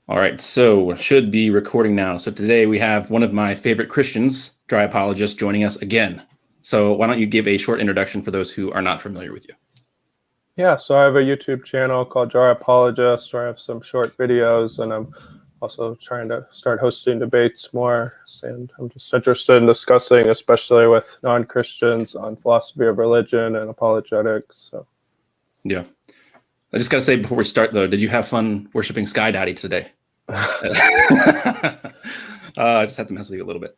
All right, so should be recording now. So today we have one of my favorite Christians, Dry Apologist, joining us again. So why don't you give a short introduction for those who are not familiar with you? Yeah, so I have a YouTube channel called Dry Apologist where I have some short videos, and I'm also trying to start hosting debates more. And I'm just interested in discussing, especially with non-Christians, on philosophy of religion and apologetics. So. Yeah. I just got to say before we start, though, did you have fun worshiping Sky Daddy today? I just have to mess with you a little bit.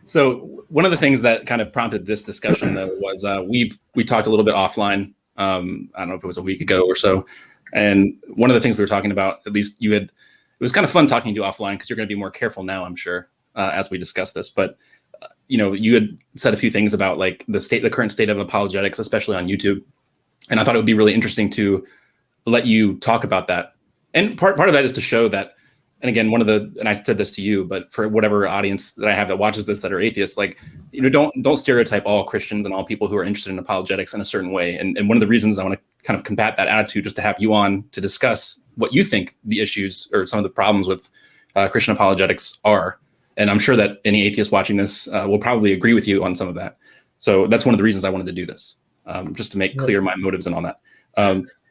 So one of the things that kind of prompted this discussion, though, was we talked a little bit offline. I don't know if it was a week ago or so. And one of the things we were talking about, at least it was kind of fun talking to you offline because you're going to be more careful now, I'm sure, as we discuss this. But, you had said a few things about like the current state of apologetics, especially on YouTube. And I thought it would be really interesting to let you talk about that. And part of that is to show that, and again, and I said this to you, but for whatever audience that I have that watches this that are atheists, like, don't stereotype all Christians and all people who are interested in apologetics in a certain way. And one of the reasons I want to kind of combat that attitude, just to have you on to discuss what you think the issues or some of the problems with Christian apologetics are. And I'm sure that any atheist watching this will probably agree with you on some of that. So that's one of the reasons I wanted to do this, just to make clear my motives and all that.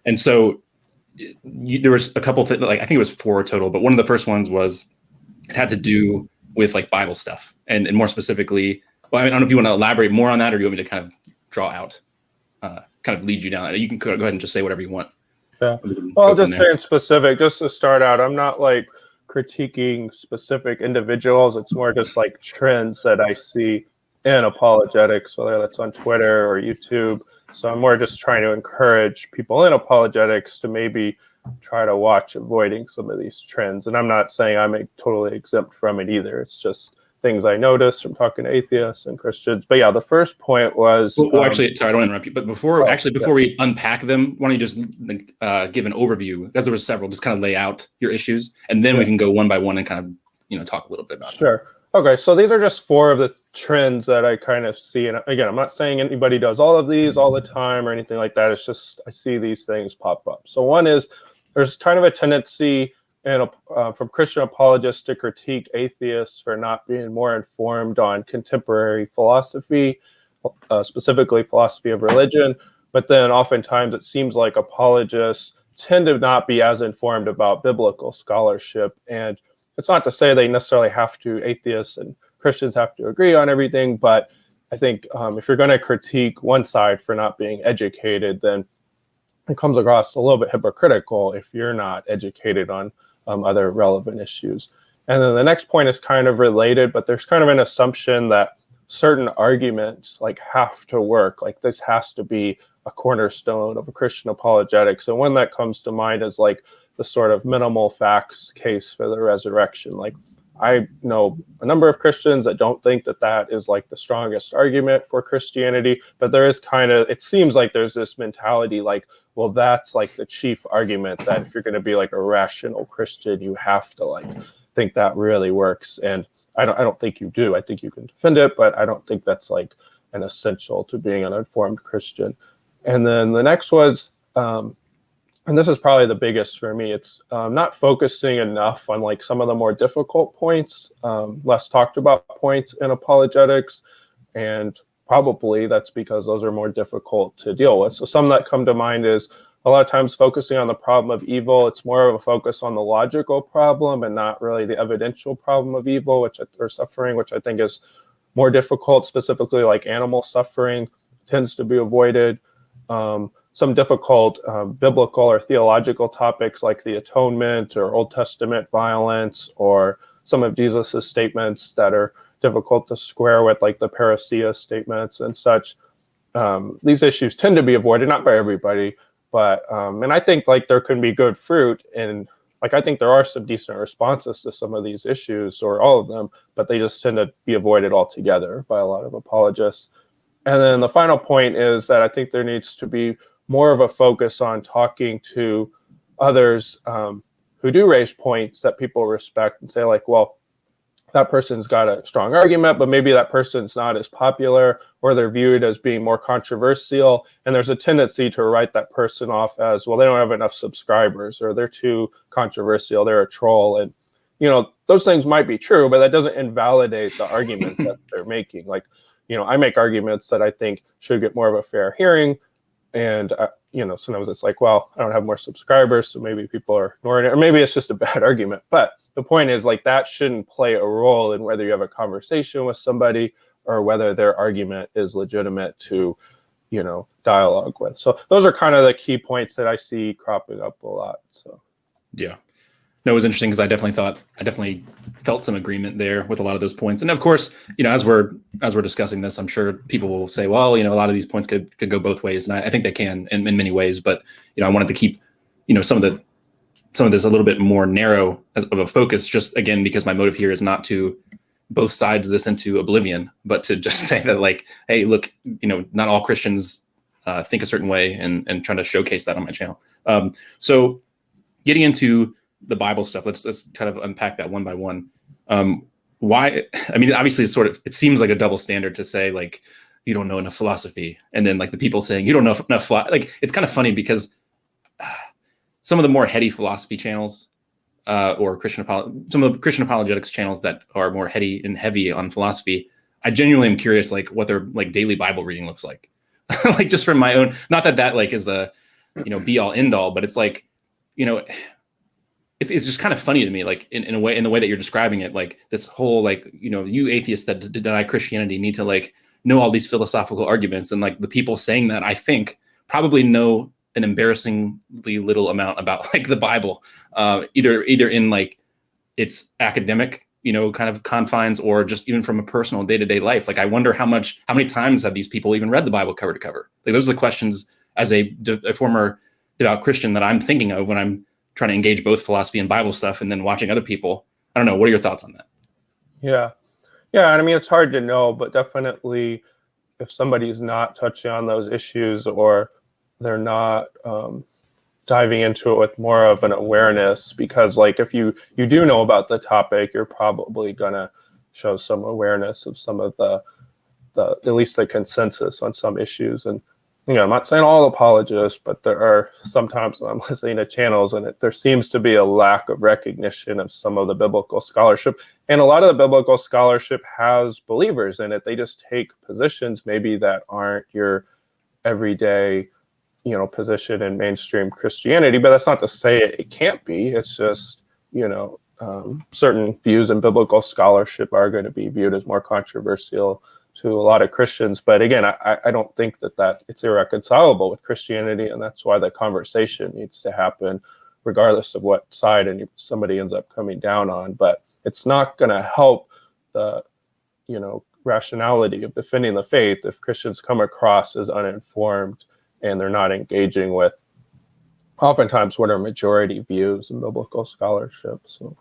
And so there was a couple things, like I think it was 4 total, but one of the first ones was it had to do with like Bible stuff, and more specifically, well, I don't know if you want to elaborate more on that, or you want me to kind of draw out, kind of lead you down. You can go ahead and just say whatever you want. Yeah. Well, I'll just say in specific, just to start out, I'm not like critiquing specific individuals. It's more just like trends that I see in apologetics, whether that's on Twitter or YouTube. So I'm more just trying to encourage people in apologetics to maybe try to watch avoiding some of these trends. And I'm not saying I'm totally exempt from it either. It's just things I noticed from talking to atheists and Christians. But yeah, the first point was... Well, actually, sorry, I don't want to interrupt you. But before we unpack them, why don't you just give an overview, because there was several, just kind of lay out your issues, and then we can go one by one and kind of, talk a little bit about it. Sure. Okay, so these are just 4 of the trends that I kind of see. And again, I'm not saying anybody does all of these all the time or anything like that. It's just I see these things pop up. So one is there's kind of a tendency from Christian apologists to critique atheists for not being more informed on contemporary philosophy, specifically philosophy of religion. But then oftentimes it seems like apologists tend to not be as informed about biblical scholarship. And it's not to say they necessarily atheists and Christians have to agree on everything, but I think if you're going to critique one side for not being educated, then it comes across a little bit hypocritical if you're not educated on other relevant issues. And then the next point is kind of related, but there's kind of an assumption that certain arguments like have to work, like this has to be a cornerstone of a Christian apologetics. And one that comes to mind is like the sort of minimal facts case for the resurrection. Like I know a number of Christians that don't think that is like the strongest argument for Christianity, but there is it seems like there's this mentality like, well, that's like the chief argument that if you're going to be like a rational Christian, you have to like think that really works. And I don't think you do. I think you can defend it, but I don't think that's like an essential to being an informed Christian. And then the next was, and this is probably the biggest for me, it's not focusing enough on like some of the more difficult points, less talked about points in apologetics. And probably that's because those are more difficult to deal with. So some that come to mind is a lot of times focusing on the problem of evil. It's more of a focus on the logical problem and not really the evidential problem of evil, or suffering, which I think is more difficult, specifically like animal suffering tends to be avoided. Some difficult biblical or theological topics like the Atonement or Old Testament violence, or some of Jesus's statements that are difficult to square with, like the parousia statements and such. These issues tend to be avoided, not by everybody, but and I think like there can be good fruit, and like I think there are some decent responses to some of these issues, or all of them, but they just tend to be avoided altogether by a lot of apologists. And then the final point is that I think there needs to be more of a focus on talking to others who do raise points that people respect and say like, well, that person's got a strong argument, but maybe that person's not as popular, or they're viewed as being more controversial. And there's a tendency to write that person off as, well, they don't have enough subscribers, or they're too controversial, they're a troll. And, those things might be true, but that doesn't invalidate the argument that they're making. Like, I make arguments that I think should get more of a fair hearing. And, sometimes it's like, well, I don't have more subscribers, so maybe people are ignoring it, or maybe it's just a bad argument. But the point is, like, that shouldn't play a role in whether you have a conversation with somebody or whether their argument is legitimate to, dialogue with. So those are kind of the key points that I see cropping up a lot. So, yeah. No, it was interesting because I definitely felt some agreement there with a lot of those points. And of course, as we're discussing this, I'm sure people will say, well, a lot of these points could go both ways. And I think they can in many ways. But, I wanted to keep, some of this a little bit more narrow of a focus, just again, because my motive here is not to both sides this into oblivion, but to just say that, like, hey, look, not all Christians think a certain way, and trying to showcase that on my channel. So getting into the Bible stuff, let's kind of unpack that one by one. Why? I mean, obviously, it seems like a double standard to say, like, you don't know enough philosophy, and then like the people saying you don't know enough. Like, it's kind of funny because some of the more heady philosophy channels, or some of the Christian apologetics channels that are more heady and heavy on philosophy, I genuinely am curious, like, what their like daily Bible reading looks like. Like, just from my own, not that like is the be all end all, but it's like, it's just kind of funny to me, like in the way that you're describing it, like this whole, like, you atheists that deny Christianity need to like know all these philosophical arguments, and like the people saying that, I think, probably know an embarrassingly little amount about like the Bible, either in like its academic kind of confines, or just even from a personal day-to-day life. Like, I wonder how many times have these people even read the Bible cover to cover? Like, those are the questions as a former devout Christian that I'm thinking of when I'm trying to engage both philosophy and Bible stuff, and then watching other people. I don't know. What are your thoughts on that? Yeah. I mean, it's hard to know, but definitely if somebody's not touching on those issues, or they're not diving into it with more of an awareness, because like if you do know about the topic, you're probably gonna show some awareness of some of the at least the consensus on some issues. And I'm not saying all apologists, but there are sometimes I'm listening to channels and there seems to be a lack of recognition of some of the biblical scholarship. And a lot of the biblical scholarship has believers in it. They just take positions maybe that aren't your everyday, position in mainstream Christianity. But that's not to say it can't be. It's just, certain views in biblical scholarship are going to be viewed as more controversial to a lot of Christians. But again, I don't think that it's irreconcilable with Christianity, and that's why the conversation needs to happen regardless of what side somebody ends up coming down on. But it's not going to help the rationality of defending the faith if Christians come across as uninformed and they're not engaging with oftentimes what are majority views in biblical scholarship. So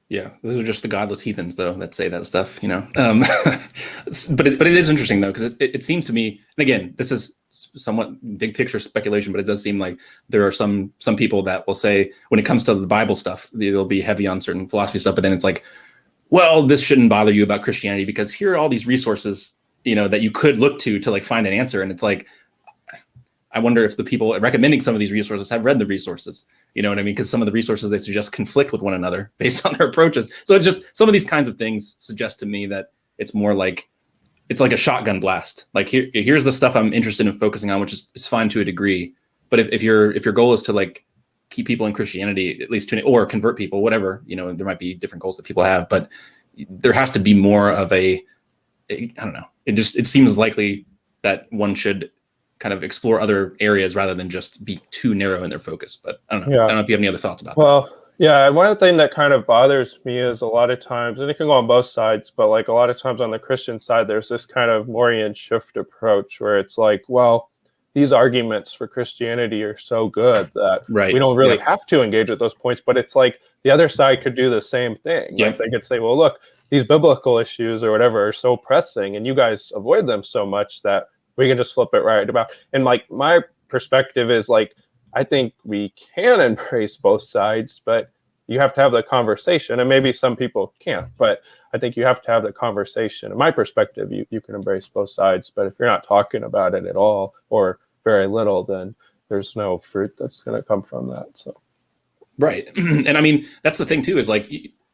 yeah, those are just the godless heathens, though, that say that stuff, But it is interesting, though, because it seems to me, and again, this is somewhat big picture speculation, but it does seem like there are some people that will say, when it comes to the Bible stuff, they'll be heavy on certain philosophy stuff, but then it's like, well, this shouldn't bother you about Christianity because here are all these resources, that you could look to like find an answer. And it's like, I wonder if the people recommending some of these resources have read the resources, you know what I mean? Because some of the resources they suggest conflict with one another based on their approaches. So it's just some of these kinds of things suggest to me that it's more like, it's like a shotgun blast. Like here's the stuff I'm interested in focusing on, which is fine to a degree. But if your goal is to like keep people in Christianity, at least or convert people, whatever, there might be different goals that people have, but there has to be more of I don't know. It seems likely that one should kind of explore other areas rather than just be too narrow in their focus. But I don't know. Yeah. I don't know if you have any other thoughts about that. Well, yeah, one of the things that kind of bothers me is a lot of times, and it can go on both sides, but like a lot of times on the Christian side, there's this kind of Morian shift approach where it's like, well, these arguments for Christianity are so good that we don't really have to engage with those points. But it's like the other side could do the same thing. Yeah. Like they could say, well, look, these biblical issues or whatever are so pressing and you guys avoid them so much that we can just flip it right about. And like my perspective is like, I think we can embrace both sides, but You have to have the conversation, and maybe some people can't, but I think you have to have the conversation. In my perspective, you can embrace both sides, but if you're not talking about it at all or very little, then there's no fruit that's going to come from that. So, right. And I mean, that's the thing too, is like,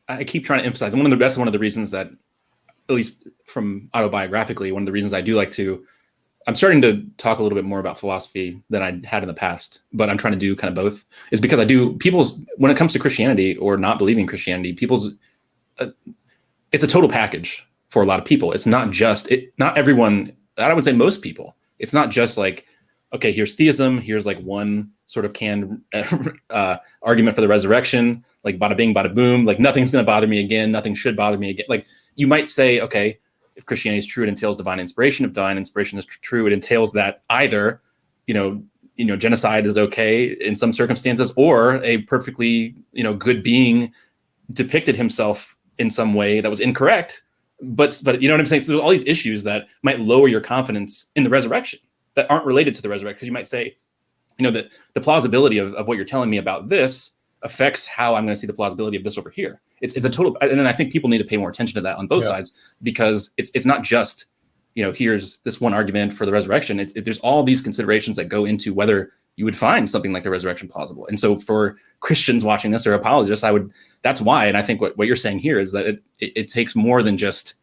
I keep trying to emphasize, one of the reasons that, at least from autobiographically, one of the reasons I do like to, I'm starting to talk a little bit more about philosophy than I had in the past, but I'm trying to do kind of both, is because when it comes to Christianity or not believing Christianity, it's a total package for a lot of people. It's not just, not everyone, I would say most people, it's not just like, okay, here's theism, here's like one sort of canned argument for the resurrection, like bada bing, bada boom, like nothing's going to bother me again, nothing should bother me again. Like you might say, okay, if Christianity is true, it entails divine inspiration. If divine inspiration is true, it entails that either, genocide is okay in some circumstances, or a perfectly, good being depicted himself in some way that was incorrect. But you know what I'm saying? So there's all these issues that might lower your confidence in the resurrection that aren't related to the resurrection. Because you might say, that the plausibility of what you're telling me about this affects how I'm going to see the plausibility of this over here. It's a total, and then I think people need to pay more attention to that on both sides, because it's not just, here's this one argument for the resurrection. There's all these considerations that go into whether you would find something like the resurrection plausible. And so for Christians watching this or apologists, that's why. And I think what you're saying here is that it takes more than just,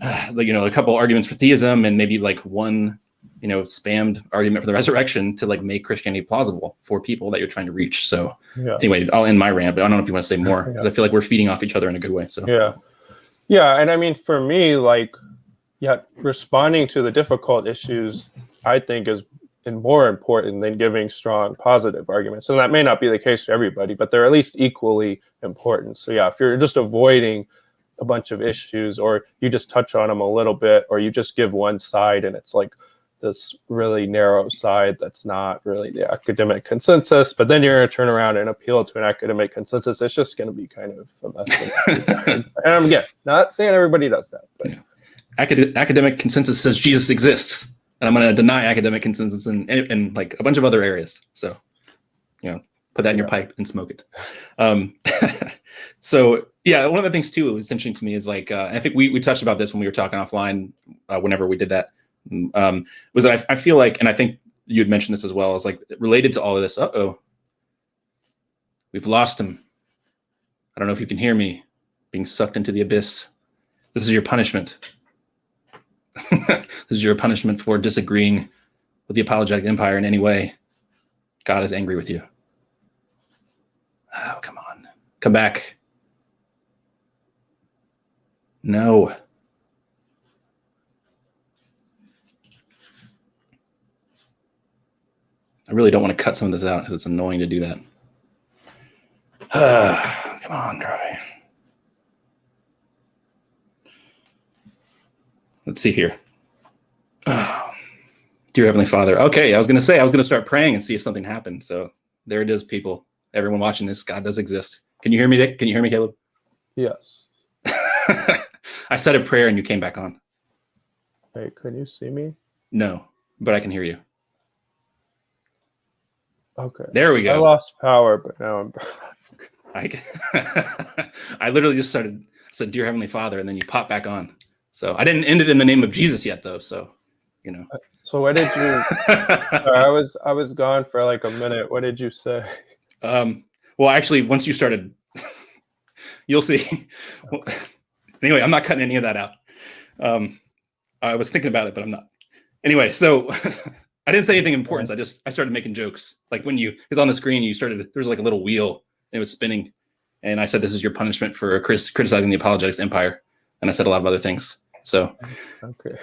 a couple arguments for theism and maybe like one, spammed argument for the resurrection to like make Christianity plausible for people that you're trying to reach. So anyway, I'll end my rant, but I don't know if you want to say more, because I feel like we're feeding off each other in a good way. So yeah. And I mean, for me, responding to the difficult issues, I think is more important than giving strong positive arguments. And that may not be the case for everybody, but they're at least equally important. So if you're just avoiding a bunch of issues, or you just touch on them a little bit, or you just give one side and it's like this really narrow side that's not really the academic consensus, but then you're going to turn around and appeal to an academic consensus, it's just going to be kind of a mess. And I'm not saying everybody does that, but academic consensus says Jesus exists, and I'm going to deny academic consensus in like a bunch of other areas. So, put that in your pipe and smoke it. So one of the things too is interesting to me is like, I think we touched about this when we were talking offline, whenever we did that, was that I feel like, and I think you had mentioned this as well, is like related to all of this. We've lost him. I don't know if you can hear me being sucked into the abyss. This is your punishment. This is your punishment for disagreeing with the apologetic empire in any way. God is angry with you. Oh, come on. Come back. No. I really don't want to cut some of this out because it's annoying to do that. Come on, Dry. Let's see here. Dear Heavenly Father. Okay, I was going to start praying and see if something happened. So there it is, people. Everyone watching this, God does exist. Can you hear me, Dick? Can you hear me, Caleb? Yes. I said a prayer and you came back on. Hey, can you see me? No, but I can hear you. Okay. There we go. I lost power, but now I'm I literally just said, Dear Heavenly Father, and then you pop back on. So I didn't end it in the name of Jesus yet, though. So, So what did you? I was gone for like a minute. What did you say? Well, actually, once you started, you'll see. Well, anyway, I'm not cutting any of that out. I was thinking about it, but I'm not. Anyway, so I didn't say anything important. I started making jokes. Like when it's on the screen, there's like a little wheel and it was spinning. And I said, this is your punishment for criticizing the apologetics empire. And I said a lot of other things. So, okay.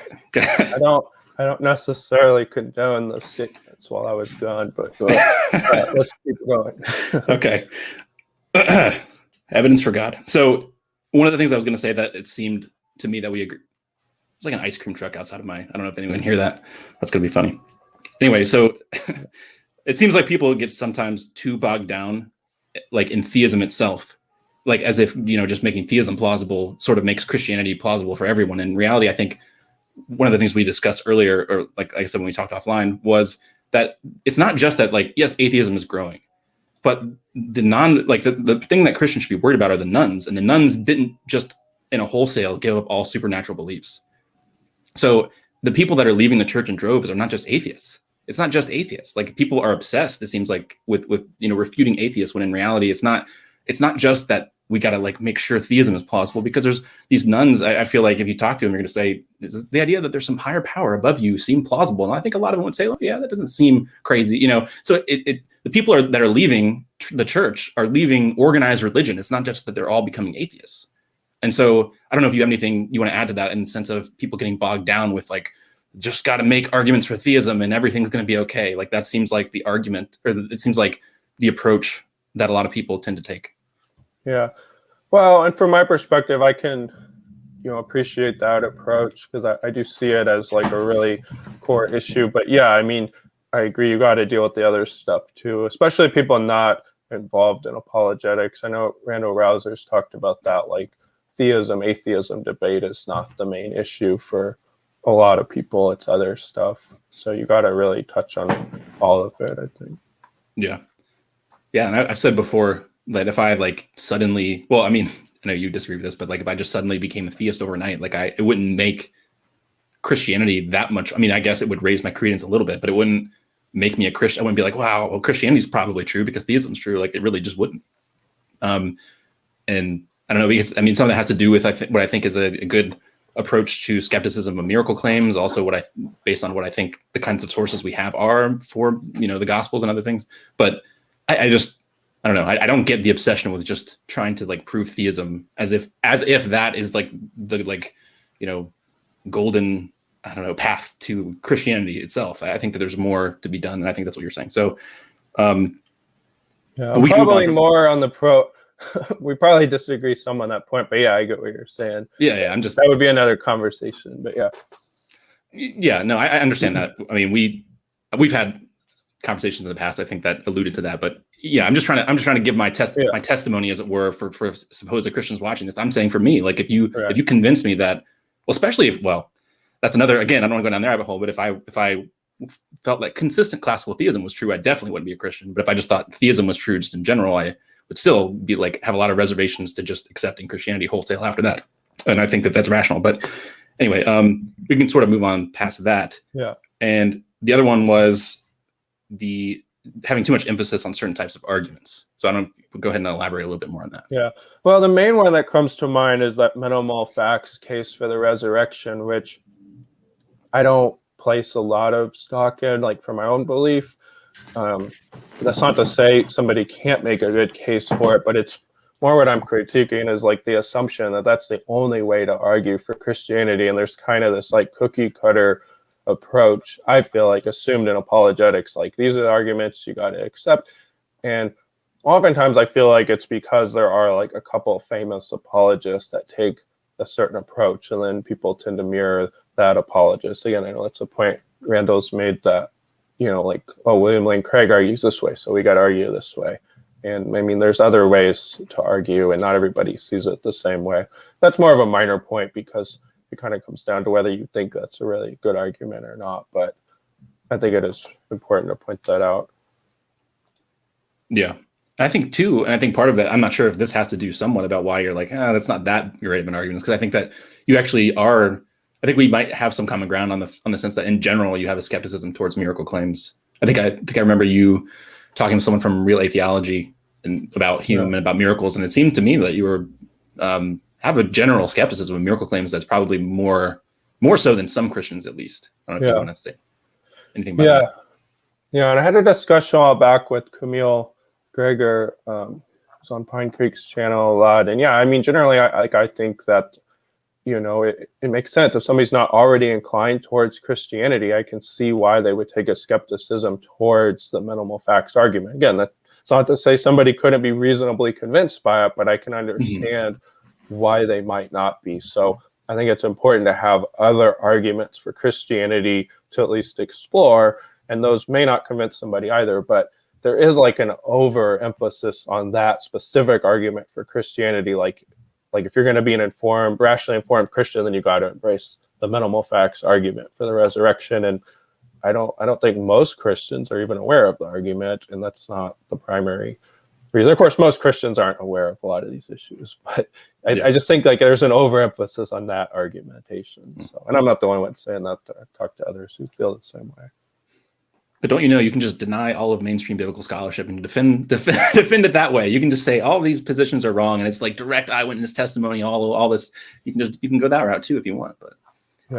I don't necessarily condone those statements while I was gone, but let's keep going. Okay. Evidence for God. So one of the things I was going to say that it seemed to me that we agree. It's like an ice cream truck outside of I don't know if anyone can hear that. That's going to be funny. Anyway, so it seems like people get sometimes too bogged down, like in theism itself, like as if, just making theism plausible sort of makes Christianity plausible for everyone. In reality, I think one of the things we discussed earlier, or like I said, when we talked offline, was that it's not just that, like, yes, atheism is growing, but the thing that Christians should be worried about are the nuns, and the nuns didn't just in a wholesale give up all supernatural beliefs. So the people that are leaving the church in droves are not just atheists. It's not just atheists. Like, people are obsessed, it seems like, with refuting atheists, when in reality it's not just that we got to like make sure theism is plausible, because there's these nuns. I feel like if you talk to them, you're going to say, the idea that there's some higher power above you seem plausible. And I think a lot of them would say, oh yeah, that doesn't seem crazy. So the people that are leaving the church are leaving organized religion. It's not just that they're all becoming atheists. And so I don't know if you have anything you want to add to that, in the sense of people getting bogged down with like, just got to make arguments for theism and everything's going to be okay. Like, that seems like the argument, or it seems like the approach that a lot of people tend to take. Yeah. Well, and from my perspective, I can, appreciate that approach, because I do see it as like a really core issue. But yeah, I mean, I agree. You got to deal with the other stuff too, especially people not involved in apologetics. I know Randall Rousers talked about that, like theism, atheism debate is not the main issue for a lot of people. It's other stuff. So you got to really touch on all of it, I think. Yeah. Yeah. And I've said before that if I like suddenly, well, I mean, I know you disagree with this, but like if I just suddenly became a theist overnight, like it wouldn't make Christianity that much. I mean, I guess it would raise my credence a little bit, but it wouldn't make me a Christian. I wouldn't be like, wow, well, Christianity is probably true because theism's true. Like, it really just wouldn't. And I don't know, because I mean, some of that has to do with what I think is a good approach to skepticism of miracle claims. Also, based on what I think the kinds of sources we have are for the Gospels and other things. But I don't know. I don't get the obsession with just trying to like prove theism as if that is like the golden, I don't know, path to Christianity itself. I think that there's more to be done, and I think that's what you're saying. So, yeah, probably more on the pro. We probably disagree some on that point, but yeah, I get what you're saying. Yeah. That would be another conversation, but yeah. Yeah, no, I understand that. I mean, we've had conversations in the past, I think, that alluded to that, but yeah, I'm just trying to give my testimony, as it were, for supposed Christians watching this. I'm saying for me, like, if you convince me that, well, especially if, well, that's another, again, I don't want to go down that rabbit hole, but if I felt like consistent classical theism was true, I definitely wouldn't be a Christian. But if I just thought theism was true just in general, I would still be like, have a lot of reservations to just accepting Christianity wholesale after that. And I think that that's rational. But anyway, we can sort of move on past that. Yeah. And the other one was the having too much emphasis on certain types of arguments. So I don't go ahead and elaborate a little bit more on that. Yeah. Well, the main one that comes to mind is that minimal facts case for the resurrection, which I don't place a lot of stock in, like, for my own belief. That's not to say somebody can't make a good case for it, but it's more what I'm critiquing is like the assumption that that's the only way to argue for Christianity. And there's kind of this like cookie cutter approach, I feel like, assumed in apologetics. Like, these are the arguments you got to accept. And oftentimes I feel like it's because there are like a couple famous apologists that take a certain approach, and then people tend to mirror that apologist. Again, I know that's a point Randall's made, that, like, oh, William Lane Craig argues this way, so we got to argue this way. And I mean, there's other ways to argue, and not everybody sees it the same way. That's more of a minor point, because it kind of comes down to whether you think that's a really good argument or not. But I think it is important to point that out. Yeah. I think too, and I think part of that, I'm not sure if this has to do somewhat about why you're like, that's not that great of an argument, because I think that you actually are, I think we might have some common ground on the sense that in general you have a skepticism towards miracle claims. I think I remember you talking to someone from Real Atheology and about Hume and about miracles, and it seemed to me that you were have a general skepticism of miracle claims that's probably more so than some Christians, at least. I don't know if you want to say anything about that. Yeah, and I had a discussion a while back with Camille Gregor, who's on Pine Creek's channel a lot. And yeah, I mean, generally, I think that, it makes sense. If somebody's not already inclined towards Christianity, I can see why they would take a skepticism towards the minimal facts argument. Again, that's not to say somebody couldn't be reasonably convinced by it, but I can understand why they might not be. So I think it's important to have other arguments for Christianity to at least explore, and those may not convince somebody either, but there is like an overemphasis on that specific argument for Christianity. Like if you're going to be an rationally informed Christian, then you got to embrace the minimal facts argument for the resurrection. And I don't think most Christians are even aware of the argument, and that's not the primary reason. Of course, most Christians aren't aware of a lot of these issues, but I just think like there's an overemphasis on that argumentation. So, and I'm not the only one saying that. I've talked to others who feel the same way. But don't you know you can just deny all of mainstream biblical scholarship and defend it that way? You can just say all these positions are wrong, and it's like direct eyewitness testimony, all this. You can go that route too if you want, but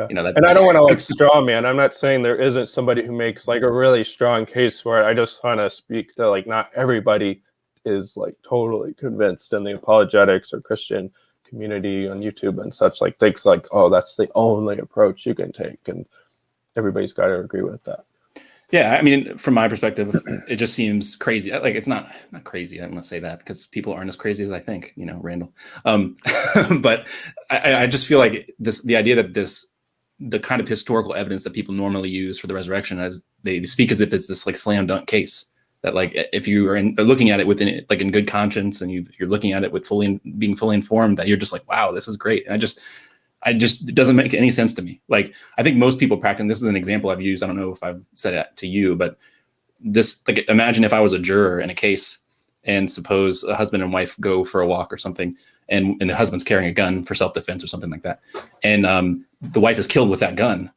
you know that. And I don't want to like straw man. I'm not saying there isn't somebody who makes like a really strong case for it. I just want to speak to like not everybody is like totally convinced in the apologetics or Christian community on YouTube and such, like thinks like, oh, that's the only approach you can take, and everybody's got to agree with that. Yeah, I mean, from my perspective, it just seems crazy. Like it's not crazy. I don't want to say that because people aren't as crazy as I think, you know, Randall. But I just feel like the idea that the kind of historical evidence that people normally use for the resurrection, as they speak as if it's this like slam dunk case, that like if you are looking at it within like in good conscience and you're looking at it with being fully informed, that you're just like, wow, this is great. And it doesn't make any sense to me. Like, I think most people practice, and this is an example I've used. I don't know if I've said it to you, but this, like, imagine if I was a juror in a case and suppose a husband and wife go for a walk or something, and the husband's carrying a gun for self-defense or something like that. And the wife is killed with that gun.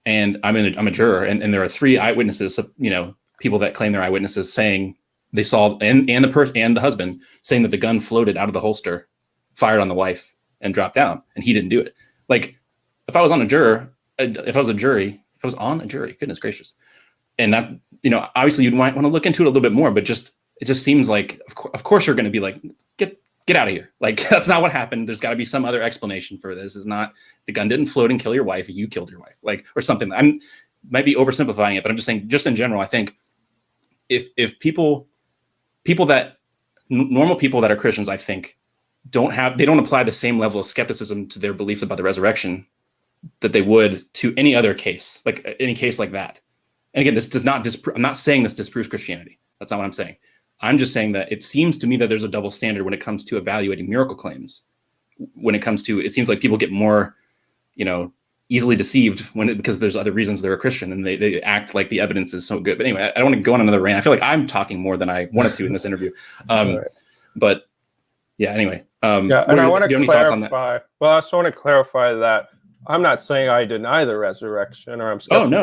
And I'm a juror, and there are 3 eyewitnesses, you know, people that claim they're eyewitnesses saying they saw, and the husband saying that the gun floated out of the holster, fired on the wife, and dropped down, and he didn't do it. Like, if I was on a jury, goodness gracious, and that, you know, obviously you might want to look into it a little bit more, but it just seems like, of course you're going to be like, get out of here. Like, that's not what happened. There's got to be some other explanation for this. It's not, the gun didn't float and kill your wife, you killed your wife, like, or something. Might be oversimplifying it, but I'm just saying, just in general, I think if normal people that are Christians, I think, they don't apply the same level of skepticism to their beliefs about the resurrection that they would to any other case, like any case like that. And again, this does not I'm not saying this disproves Christianity. That's not what I'm saying. I'm just saying that it seems to me that there's a double standard when it comes to evaluating miracle claims. It seems like people get more, you know, easily deceived because there's other reasons they're a Christian, and they act like the evidence is so good. But anyway, I don't want to go on another rant. I feel like I'm talking more than I wanted to in this interview. Right. But yeah, anyway. And I want to clarify. Well, I just want to clarify that I'm not saying I deny the resurrection, or I'm skeptical.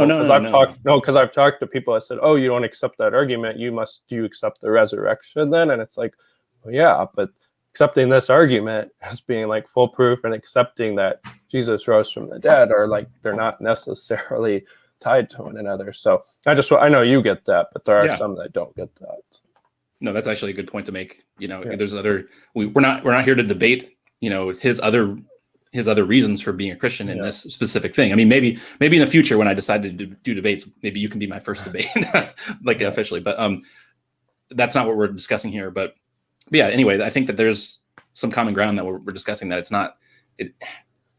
Because I've talked to people that said, "Oh, you don't accept that argument. Do you accept the resurrection then?" And it's like, well, yeah, but accepting this argument as being like foolproof and accepting that Jesus rose from the dead are like, they're not necessarily tied to one another. So I know you get that, but there are some that don't get that. No, that's actually a good point to make. You know, there's we're not here to debate, you know, his other reasons for being a Christian in this specific thing. I mean, maybe in the future when I decide to do debates, maybe you can be my first debate, officially. But that's not what we're discussing here. But yeah, anyway, I think that there's some common ground that we're discussing, that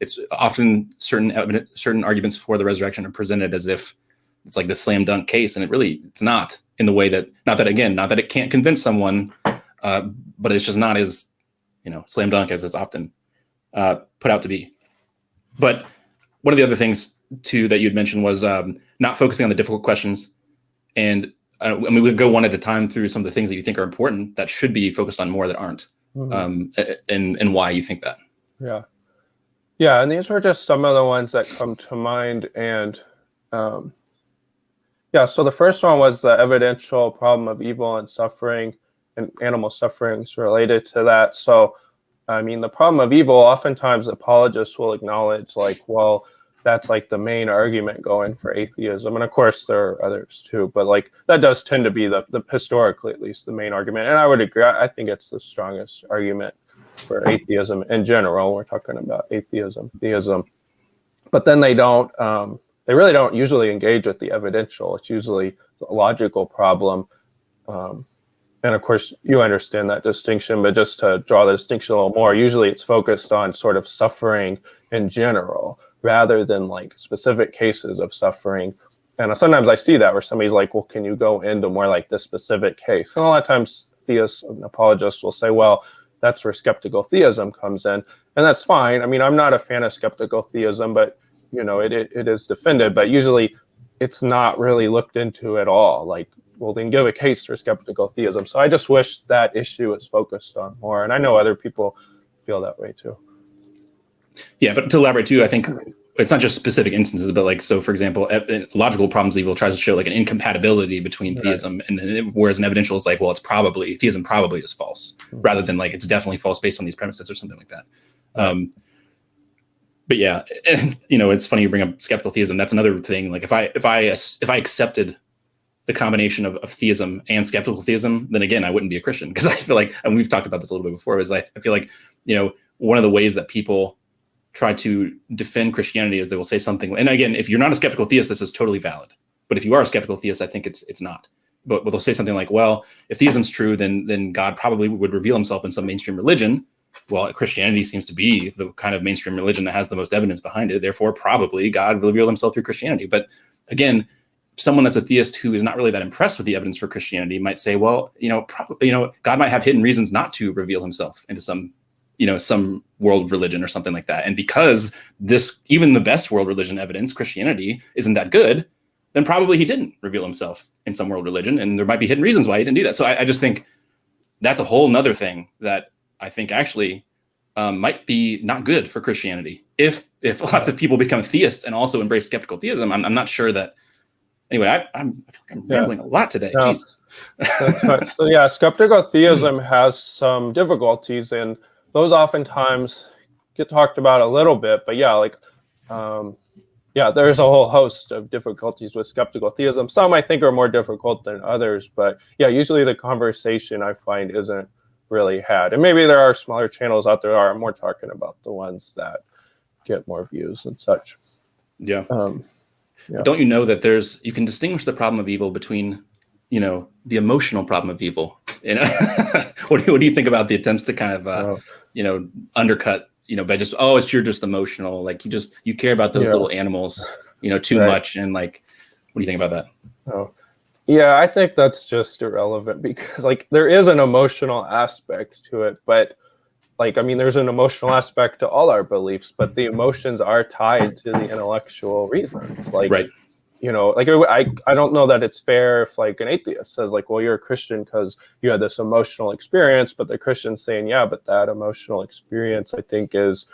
it's often certain arguments for the resurrection are presented as if it's like the slam dunk case, and it's not, in the way that, not that it can't convince someone, but it's just not as, you know, slam dunk as it's often put out to be. But one of the other things too that you'd mentioned was not focusing on the difficult questions. And I mean, we'll go one at a time through some of the things that you think are important that should be focused on more that aren't, and why you think that. Yeah, and these were just some of the ones that come to mind. And so the first one was the evidential problem of evil and suffering and animal sufferings related to that. So, I mean, the problem of evil, oftentimes apologists will acknowledge like, well, that's like the main argument going for atheism. And of course there are others too, but like that does tend to be the historically, at least, the main argument. And I would agree. I think it's the strongest argument for atheism in general. We're talking about atheism, theism, but then they really don't usually engage with the evidential. It's usually a logical problem. And of course, you understand that distinction, but just to draw the distinction a little more, usually it's focused on sort of suffering in general, rather than like specific cases of suffering. And sometimes I see that where somebody's like, well, can you go into more like this specific case? And a lot of times theists and apologists will say, well, that's where skeptical theism comes in. And that's fine. I mean, I'm not a fan of skeptical theism, but you know, it is defended. But usually it's not really looked into at all. Like, well, then give a case for skeptical theism. So I just wish that issue was focused on more. And I know other people feel that way too. Yeah, but to elaborate too, I think it's not just specific instances, but like, so for example, logical problems evil tries to show like an incompatibility between theism, and then, whereas an evidential is like, well, theism probably is false, rather than like it's definitely false based on these premises or something like that. But yeah, it's funny you bring up skeptical theism. That's another thing. Like if I accepted the combination of theism and skeptical theism, then again, I wouldn't be a Christian, because I feel like, and we've talked about this a little bit before, is I feel like, one of the ways that people try to defend Christianity is they will say something, and again, if you're not a skeptical theist, this is totally valid. But if you are a skeptical theist, I think it's not. But they'll say something like, well, if theism's true, then God probably would reveal himself in some mainstream religion. Well, Christianity seems to be the kind of mainstream religion that has the most evidence behind it. Therefore, probably God revealed himself through Christianity. But again, someone that's a theist who is not really that impressed with the evidence for Christianity might say, well, probably, God might have hidden reasons not to reveal himself into some world religion or something like that. And because even the best world religion evidence, Christianity, isn't that good, then probably he didn't reveal himself in some world religion. And there might be hidden reasons why he didn't do that. So I just think that's a whole nother thing that I think actually might be not good for Christianity. If lots of people become theists and also embrace skeptical theism, I'm not sure that. Anyway, I feel like I'm rambling a lot today. No, Jesus. That's right. So yeah, skeptical theism has some difficulties, and those oftentimes get talked about a little bit. But yeah, like there's a whole host of difficulties with skeptical theism. Some I think are more difficult than others, but yeah, usually the conversation I find isn't really had. And maybe there are smaller channels out there that are more talking about the ones that get more views and such. Yeah. Don't you know that you can distinguish the problem of evil between, the emotional problem of evil? What do you think about the attempts to kind of, undercut, by just, you're just emotional. Like you care about those little animals, too much. And like, what do you think about that? Oh, yeah, I think that's just irrelevant, because like there is an emotional aspect to it, but there's an emotional aspect to all our beliefs, but the emotions are tied to the intellectual reasons. Like, right. I don't know that it's fair if like an atheist says like, well, you're a Christian because you had this emotional experience, but the Christian's saying, yeah, but that emotional experience I think is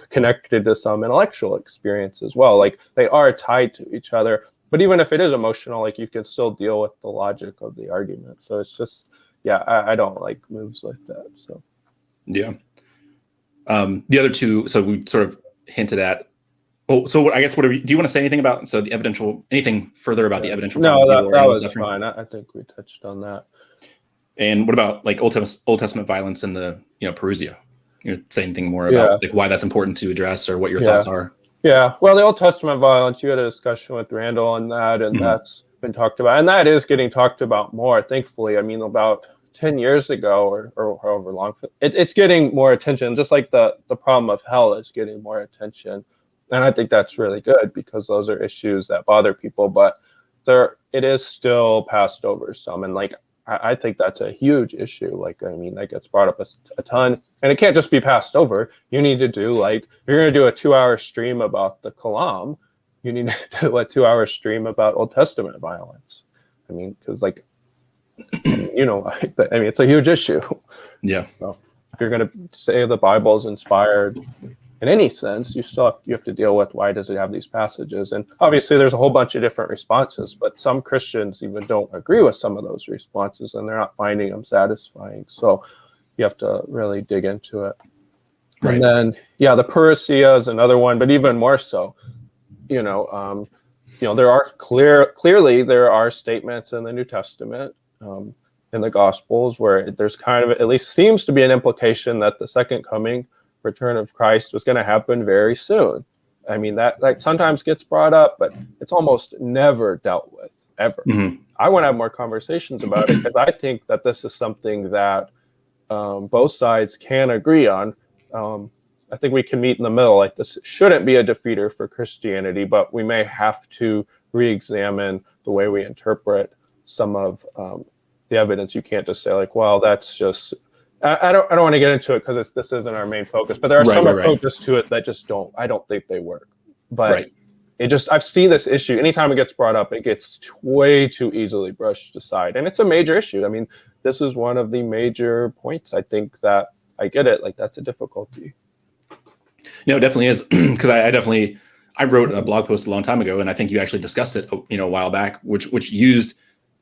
connected to some intellectual experience as well. Like they are tied to each other, but even if it is emotional, like you can still deal with the logic of the argument. So it's just, I don't like moves like that. So. Yeah. The other two, so we sort of hinted at. Oh, so I guess do you want to say anything about anything further about the evidential? No, that was fine. I think we touched on that. And what about like Old Testament violence in the Parousia? Say anything more about like why that's important to address, or what your thoughts are? Yeah, well, the Old Testament violence, you had a discussion with Randall on that, and that's been talked about, and that is getting talked about more, thankfully. I mean, about 10 years ago or however long, it's getting more attention, just like the problem of hell is getting more attention. And I think that's really good, because those are issues that bother people, but it is still passed over some. And like, I think that's a huge issue. Like, that gets brought up a ton, and it can't just be passed over. You need to do you're going to do a 2-hour stream about the Kalam. You need to do a 2-hour stream about Old Testament violence. Because like, it's a huge issue. Yeah. So if you're going to say the Bible is inspired in any sense, you have to deal with why does it have these passages. And obviously there's a whole bunch of different responses, but some Christians even don't agree with some of those responses, and they're not finding them satisfying. So you have to really dig into it. Right. And then, the parousia is another one, but even more so, there are clearly there are statements in the New Testament, in the Gospels, where there's kind of, at least seems to be an implication that the second return of Christ was going to happen very soon. That sometimes gets brought up, but it's almost never dealt with, ever. Mm-hmm. I want to have more conversations about it, because I think that this is something that both sides can agree on. I think we can meet in the middle. Like, this shouldn't be a defeater for Christianity, but we may have to re-examine the way we interpret some of the evidence. You can't just say like, well, that's just, I don't want to get into it because this isn't our main focus, but there are some approaches to it that just I don't think they work. But I've seen this issue. Anytime it gets brought up, it gets way too easily brushed aside. And it's a major issue. I mean, this is one of the major points. I think that I get it. Like, that's a difficulty. No, it definitely is. Because I wrote a blog post a long time ago, and I think you actually discussed it, a while back, which used,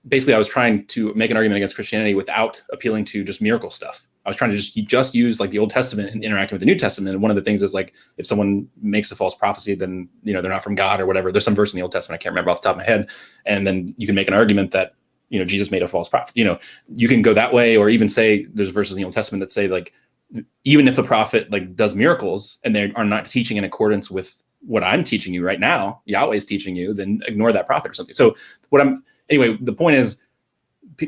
basically I was trying to make an argument against Christianity without appealing to just miracle stuff. I was trying to just use like the Old Testament and interacting with the New Testament. And one of the things is like, if someone makes a false prophecy, then, they're not from God or whatever. There's some verse in the Old Testament I can't remember off the top of my head. And then you can make an argument that, Jesus made a false prophet. You can go that way, or even say there's verses in the Old Testament that say like, even if a prophet like does miracles and they are not teaching in accordance with what I'm teaching you right now, Yahweh's teaching you, then ignore that prophet or something. So anyway, the point is,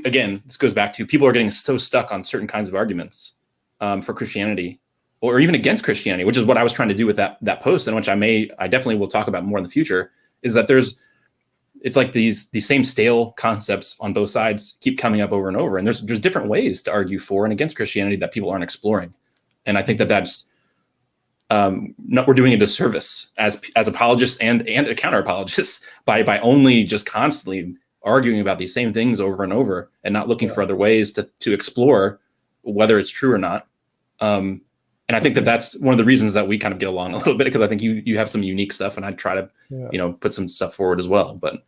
again, this goes back to people are getting so stuck on certain kinds of arguments for Christianity, or even against Christianity, which is what I was trying to do with that post, and which I definitely will talk about more in the future, is that it's like these same stale concepts on both sides keep coming up over and over. And there's different ways to argue for and against Christianity that people aren't exploring. And I think that's we're doing a disservice as apologists and counter apologists by only just constantly arguing about these same things over and over and not looking for other ways to explore whether it's true or not. And I think that's one of the reasons that we kind of get along a little bit, because I think you have some unique stuff, and I try to put some stuff forward as well. But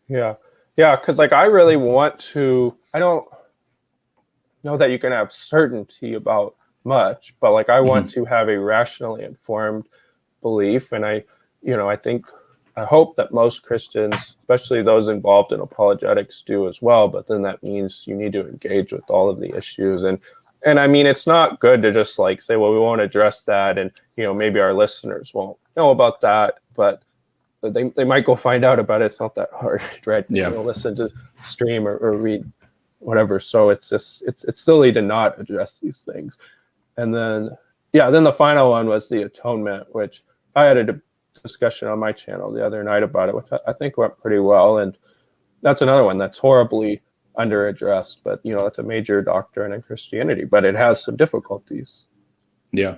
yeah, because like I really want to. I don't know that you can have certainty about much, but like I want to have a rationally informed belief, and I hope that most Christians, especially those involved in apologetics, do as well. But then that means you need to engage with all of the issues, and I mean, it's not good to just like say, well, we won't address that, and maybe our listeners won't know about that, but they might go find out about it. It's not that hard, right? Yeah. Listen to stream or read whatever. So it's silly to not address these things. And then the final one was the Atonement, which I had a discussion on my channel the other night about it, which I think went pretty well. And that's another one that's horribly under-addressed, but it's a major doctrine in Christianity, but it has some difficulties. Yeah.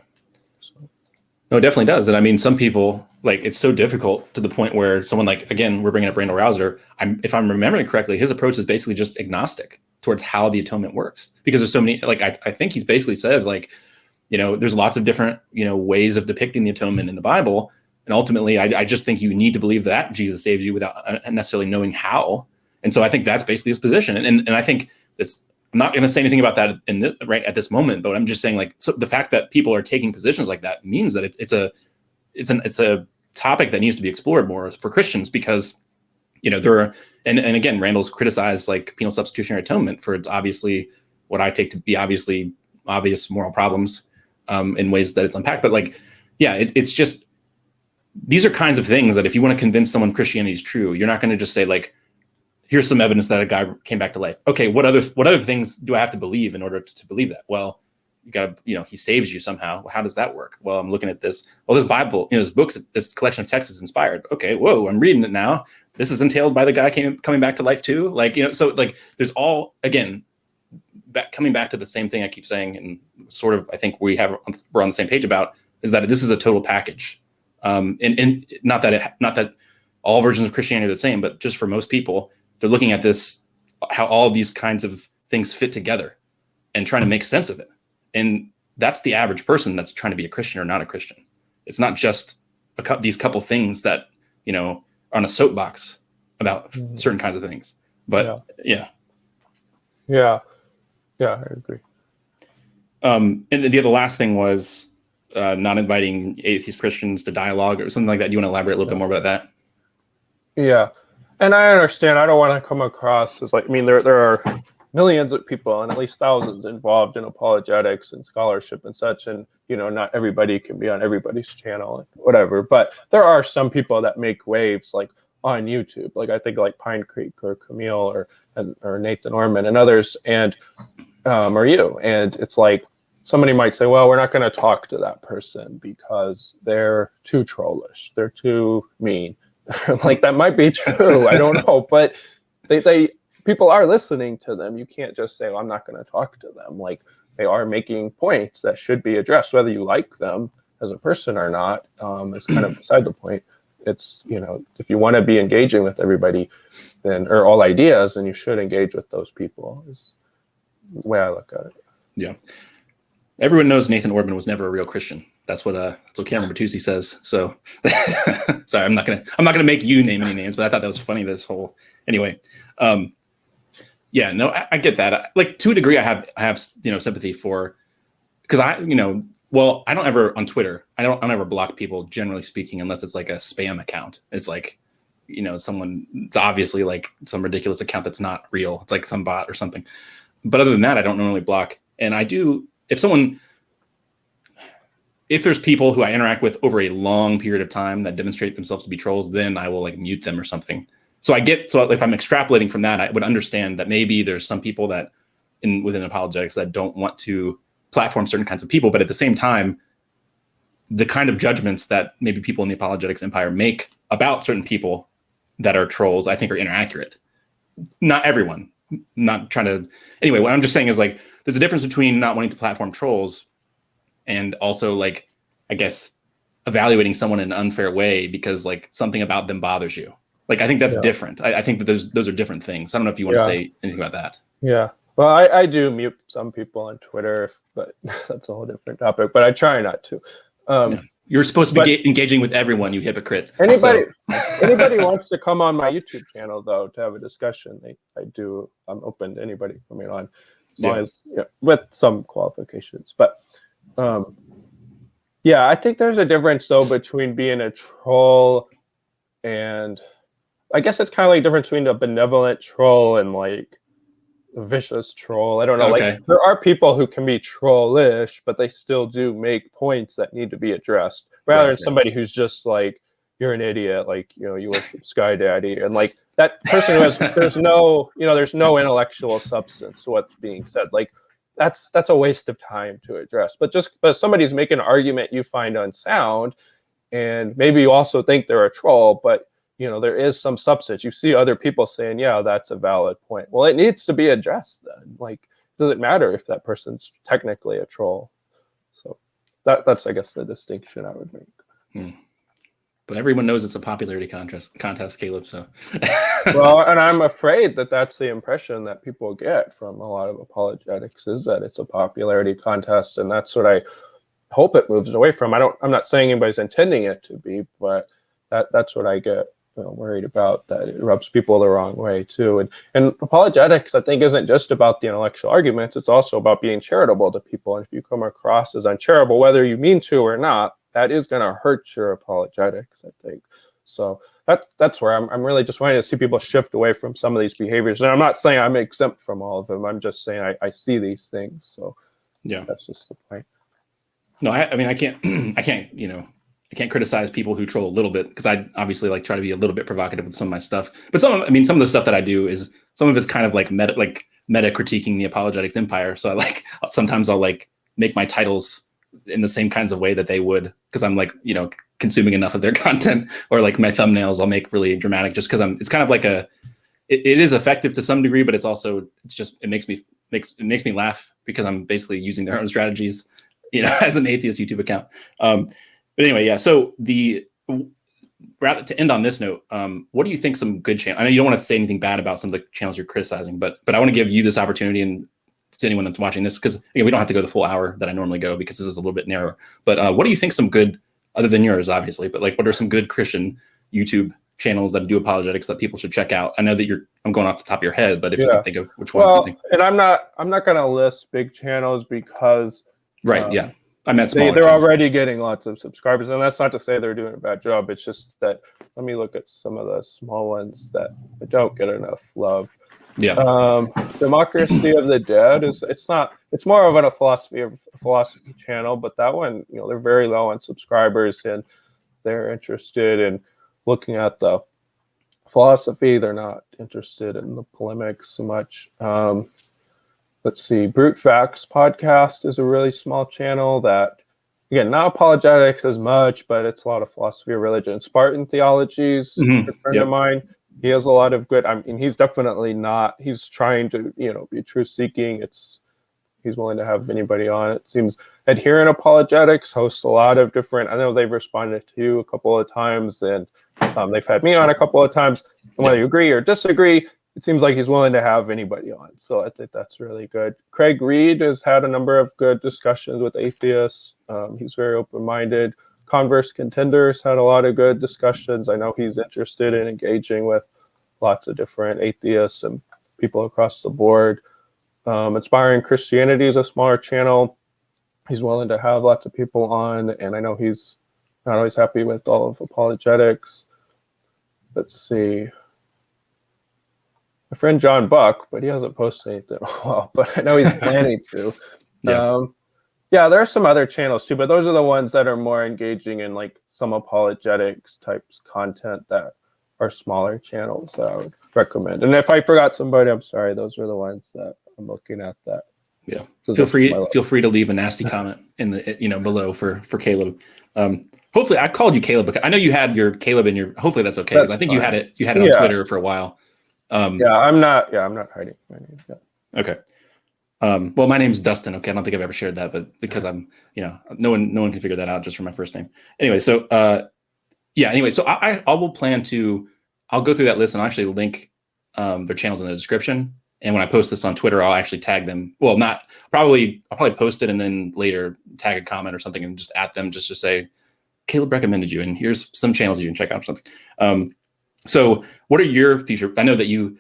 No, it definitely does. And I mean, some people, like, it's so difficult to the point where someone like, again, we're bringing up Randall Rouser. If I'm remembering correctly, his approach is basically just agnostic towards how the atonement works, because there's so many, like, I think he basically says like, there's lots of different, ways of depicting the atonement in the Bible. And ultimately, I just think you need to believe that Jesus saves you without necessarily knowing how. And so I think that's basically his position. And I think I'm not going to say anything about that right at this moment, but I'm just saying, like, so the fact that people are taking positions like that means that it's a topic that needs to be explored more for Christians, because there are, and again, Randall's criticized like penal substitutionary atonement for its obviously what I take to be obvious moral problems in ways that it's unpacked. But like, it's just, these are kinds of things that if you want to convince someone Christianity is true, you're not going to just say like, here's some evidence that a guy came back to life. Okay, what other things do I have to believe in order to believe that? Well, you got to, he saves you somehow. How does that work? Well, I'm looking at this. Well, this Bible, this books, this collection of texts is inspired. Okay, whoa, I'm reading it now. This is entailed by the guy coming back to life too. Like, so like there's all, again, coming back to the same thing I keep saying, and sort of I think we're on the same page about, is that this is a total package. And not that all versions of Christianity are the same, but just for most people, they're looking at this, how all of these kinds of things fit together and trying to make sense of it. And that's the average person that's trying to be a Christian or not a Christian. It's not just these couple things that, are on a soapbox about certain kinds of things. But yeah, I agree. And the last thing was not inviting atheist Christians to dialogue or something like that. Do you want to elaborate a little bit more about that? Yeah. And I understand, I don't want to come across as like, there are millions of people and at least thousands involved in apologetics and scholarship and such. And, not everybody can be on everybody's channel and whatever. But there are some people that make waves like on YouTube. Like I think like Pine Creek or Camille or Nathan Orman and others, and or you. And it's like somebody might say, well, we're not going to talk to that person because they're too trollish. They're too mean. Like that might be true. I don't know, but they people are listening to them. You can't just say, well, I'm not going to talk to them. Like they are making points that should be addressed, whether you like them as a person or not, is kind of beside the point. it's, if you want to be engaging with everybody, then, or all ideas, then you should engage with those people, is the way I look at it. Yeah. Everyone knows Nathan Ortman was never a real Christian. That's what Cameron Bertuzzi says. So sorry, I'm not gonna make you name any names, but I thought that was funny, this whole anyway. Yeah, no, I get that. Like, to a degree, I have sympathy for, because I don't ever, on Twitter, I don't ever block people, generally speaking, unless it's like a spam account. It's like, it's obviously like some ridiculous account that's not real. It's like some bot or something. But other than that, I don't normally block. And I do, if there's people who I interact with over a long period of time that demonstrate themselves to be trolls, then I will like mute them or something. So if I'm extrapolating from that, I would understand that maybe there's some people that within apologetics that don't want to platform certain kinds of people, but at the same time, the kind of judgments that maybe people in the apologetics empire make about certain people that are trolls, I think, are inaccurate. Not everyone. Not trying to. Anyway, what I'm just saying is, like, there's a difference between not wanting to platform trolls and also, like, I guess, evaluating someone in an unfair way because, like, something about them bothers you. Like, I think that's different. I think that those are different things. I don't know if you want to say anything about that. Yeah. Well, I do mute some people on Twitter, but that's a whole different topic. But I try not to. You're supposed to be engaging with everyone, you hypocrite. Anybody wants to come on my YouTube channel, though, to have a discussion, I'm open to anybody coming on, as long as, with some qualifications. But I think there's a difference, though, between being a troll and, I guess it's kind of like the difference between a benevolent troll and like a vicious troll. I don't know. Okay. Like, there are people who can be trollish, but they still do make points that need to be addressed, rather than somebody who's just like, you're an idiot, like, you worship Sky Daddy, and like that person who has there's no intellectual substance to what's being said. Like, that's a waste of time to address. But somebody's making an argument you find unsound, and maybe you also think they're a troll, but there is some substance. You see other people saying, yeah, that's a valid point. Well, it needs to be addressed then. Like, does it matter if that person's technically a troll? So that's, I guess, the distinction I would make. But everyone knows it's a popularity contest, Caleb. So, well, and I'm afraid that that's the impression that people get from a lot of apologetics, is that it's a popularity contest, and that's what I hope it moves away from. I'm not saying anybody's intending it to be, but that's what I get worried about, that it rubs people the wrong way too. And apologetics, I think, isn't just about the intellectual arguments. It's also about being charitable to people. And if you come across as uncharitable, whether you mean to or not, that is going to hurt your apologetics, I think. So that's where I'm really just wanting to see people shift away from some of these behaviors. And I'm not saying I'm exempt from all of them. I'm just saying I see these things. So that's just the point. No, I mean, I can't criticize people who troll a little bit, because I obviously like try to be a little bit provocative with some of my stuff. But some of the stuff that I do is, some of it's kind of like meta critiquing the apologetics empire. So sometimes I'll like make my titles in the same kinds of way that they would, because I'm like, consuming enough of their content, or like my thumbnails I'll make really dramatic, just because it's kind of like it is effective to some degree, but it makes me laugh, because I'm basically using their own strategies, as an atheist YouTube account. But anyway, so rather to end on this note, what do you think some good channels? I know you don't want to say anything bad about some of the channels you're criticizing, but I want to give you this opportunity, and to anyone that's watching this, because we don't have to go the full hour that I normally go, because this is a little bit narrower. But what do you think some good, other than yours, obviously, but like, what are some good Christian YouTube channels that do apologetics that people should check out? I know that I'm going off the top of your head, but if you can think of which ones you think. And I'm not going to list big channels, because I meant smaller they're channels. Already getting lots of subscribers, and that's not to say they're doing a bad job. It's just that, let me look at some of the small ones that don't get enough love. Democracy of the Dead it's more of a philosophy channel, but that one, they're very low on subscribers, and they're interested in looking at the philosophy. They're not interested in the polemics so much. Let's see, Brute Facts podcast is a really small channel that, again, not apologetics as much, but it's a lot of philosophy of religion. Spartan Theology's a friend of mine. He has a lot of good, he's definitely not, he's trying to, be truth seeking. He's willing to have anybody on. It seems Adherent Apologetics hosts a lot of different, I know they've responded to you a couple of times, and They've had me on a couple of times. And whether you agree or disagree, it seems like he's willing to have anybody on. So I think that's really good. Craig Reed has had a number of good discussions with atheists. He's very open-minded. Converse Contenders had a lot of good discussions. I know he's interested in engaging with lots of different atheists and people across the board. Inspiring Christianity is a smaller channel. He's willing to have lots of people on, and I know he's not always happy with all of apologetics. Let's see. My friend John Buck, but he hasn't posted anything in a while, but I know he's planning to. Yeah, there are some other channels too, but those are the ones that are more engaging in like some apologetics types content that are smaller channels that I would recommend. And if I forgot somebody, I'm sorry. Those are the ones that I'm looking at. That feel free to leave a nasty comment in the below for Caleb. Hopefully, I called you Caleb because I know you had your Caleb in your. Hopefully, that's okay. Because I think fine. you had it on Twitter for a while. I'm not hiding my name. Yeah. Okay. Well, my name's Dustin. Okay, I don't think I've ever shared that, but because I'm, no one can figure that out just from my first name. Anyway, so so I will plan to. I'll go through that list and I'll actually link their channels in the description. And when I post this on Twitter, I'll actually tag them. Well, I'll probably post it and then later tag a comment or something and just at them just to say, Caleb recommended you, and here's some channels you can check out or something. So what are your future? I know that you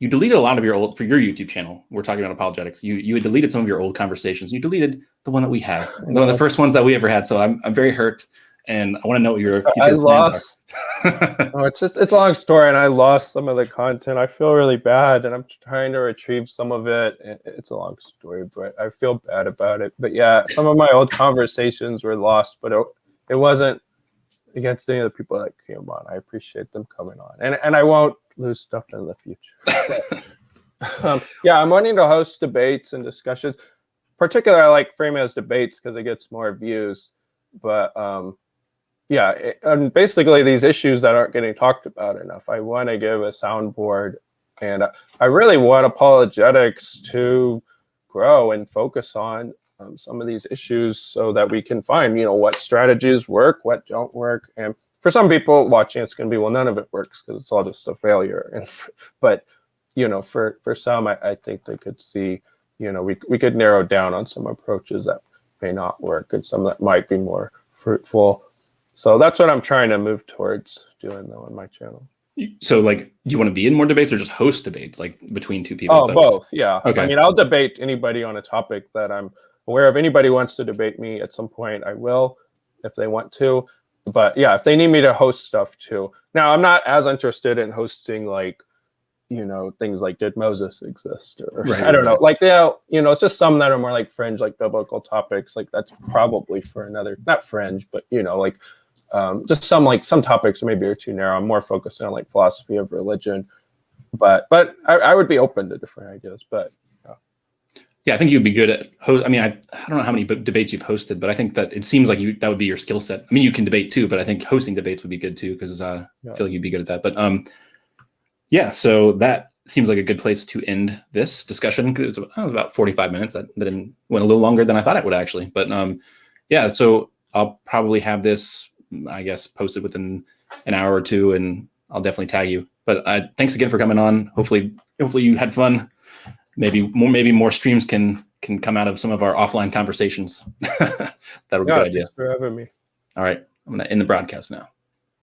deleted a lot of your old, for your YouTube channel. We're talking about apologetics. You had deleted some of your old conversations. You deleted the one that we had, one of the first ones that we ever had. So I'm very hurt, and I want to know what your future plans are. It's a long story, and I lost some of the content. I feel really bad, and I'm trying to retrieve some of it. It's a long story, but I feel bad about it. But yeah, some of my old conversations were lost, but it wasn't against any of the people that came on. I appreciate them coming on, and I won't lose stuff in the future. I'm wanting to host debates and discussions. Particularly, I like framing as debates because it gets more views. But and basically these issues that aren't getting talked about enough, I want to give a soundboard, and I really want apologetics to grow and focus on some of these issues so that we can find, what strategies work, what don't work. And for some people watching, it's going to be, well, none of it works because it's all just a failure. But, for some, I think they could see, we could narrow down on some approaches that may not work and some that might be more fruitful. So that's what I'm trying to move towards doing, though, on my channel. So, you want to be in more debates or just host debates, between two people? Oh, both, yeah. Okay. I mean, I'll debate anybody on a topic that I'm aware of. Anybody wants to debate me at some point, I will, if they want to. But yeah, if they need me to host stuff too. Now, I'm not as interested in hosting things like, did Moses exist? Or I don't know. It's just some that are more like fringe, like biblical topics. That's probably for another, not fringe, but just some topics maybe are too narrow. I'm more focused on philosophy of religion. But I would be open to different ideas. But yeah, I think you'd be good at host. I mean, I don't know how many debates you've hosted, but I think that it seems like that would be your skill set. I mean, you can debate too, but I think hosting debates would be good too because I feel like you'd be good at that. But so that seems like a good place to end this discussion. It was about 45 minutes. That went a little longer than I thought it would actually. But so I'll probably have this, I guess, posted within an hour or two, and I'll definitely tag you. But thanks again for coming on. Hopefully you had fun. Maybe more streams can come out of some of our offline conversations. That would be a good idea. Thanks for having me. All right. I'm going to end the broadcast now.